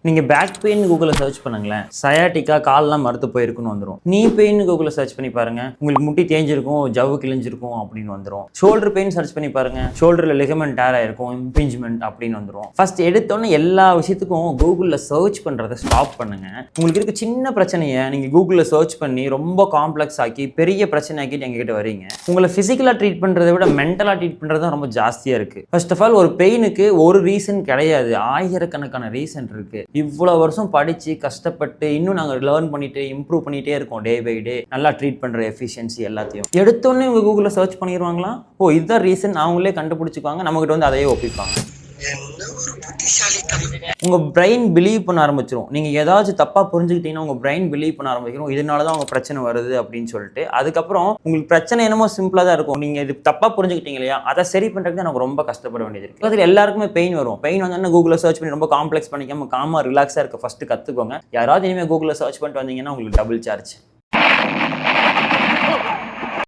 நீங்க back pain கூகுள்ல search பண்ணுங்களேன், சயாட்டிக்கா கால்லாம் மரத்து போயிருக்குன்னு வந்துடும். நீ பெயின் கூகுள்ல சர்ச் பண்ணி பாருங்க, உங்களுக்கு முட்டி தேஞ்சிருக்கும், ஜவ்வு கிழிஞ்சிருக்கும் அப்படின்னு வந்துடும். ஷோல்டர் பெயின் சர்ச் பண்ணி பாருங்க, ஷோல்டர்ல லிகமெண்ட் டேர் ஆயிருக்கும், இம்பிஞ்ச்மெண்ட் அப்படின்னு வந்துடும். ஃபர்ஸ்ட் எடுத்தோன்னே எல்லா விஷயத்துக்கும் கூகுள்ல சர்ச் பண்றதை ஸ்டாப் பண்ணுங்க. உங்களுக்கு இருக்க சின்ன பிரச்சனையை நீங்க கூகுள்ல சர்ச் பண்ணி ரொம்ப காம்ப்ளெக்ஸ் ஆக்கி பெரிய பிரச்சனை ஆக்கிட்டு எங்ககிட்ட வரீங்க. உங்களை பிசிக்கலா ட்ரீட் பண்றதை விட மென்டலா ட்ரீட் பண்றது தான் ரொம்ப ஜாஸ்தியா இருக்கு. ஃபர்ஸ்ட் ஆஃப் ஆல் ஒரு பெயினுக்கு ஒரு ரீசன் கிடையாது, ஆயிரக்கணக்கான ரீசன் இருக்கு. இவ்வளோ வருஷம் படித்து கஷ்டப்பட்டு இன்னும் நாங்கள் லேர்ன் பண்ணிட்டு இம்ப்ரூவ் பண்ணிகிட்டே இருக்கோம். டே பை டே நல்லா ட்ரீட் பண்ணுற எஃபிஷியன்சி எல்லாத்தையும் எடுத்தோன்னே உங்கள் கூகுளில் சர்ச் பண்ணிடுவாங்களா? ஓ இதுதான் ரீசன், அவங்களே கண்டுபிடிச்சிக்குவாங்க, நம்மகிட்ட வந்து அதையே ஒப்பிப்பாங்க. உங்கள் பிரெயின் பிலீவ் பண்ண ஆரம்பிச்சிடும். நீங்கள் ஏதாச்சும் தப்பாக புரிஞ்சுக்கிட்டீங்கன்னா உங்கள் பிரெயின் பிலீவ் பண்ண ஆரம்பிக்கிறோம், இதனால தான் உங்கள் பிரச்சனை வருது அப்படின்னு சொல்லிட்டு. அதுக்கப்புறம் உங்களுக்கு பிரச்சனை என்னமோ சிம்பிளாக தான் இருக்கும். நீங்கள் இது தப்பாக புரிஞ்சுக்கிட்டீங்க இல்லையா, அதை சரி பண்ணுறதுக்கு எனக்கு ரொம்ப கஷ்டப்பட வேண்டியது இருக்குது. அதில் எல்லாருக்குமே பெயின் வரும். பெயின் வந்தோன்னா கூகுளில் சர்ச் பண்ணி ரொம்ப காம்ப்ளெக்ஸ் பண்ணிக்காம காமாக ரிலாக்ஸாக இருக்க ஃபஸ்ட்டு கற்றுக்கோங்க. யாராவது இனிமேல் கூகுளில் சர்ச் பண்ணிட்டு வந்தீங்கன்னா உங்களுக்கு டபுள் சார்ஜ்.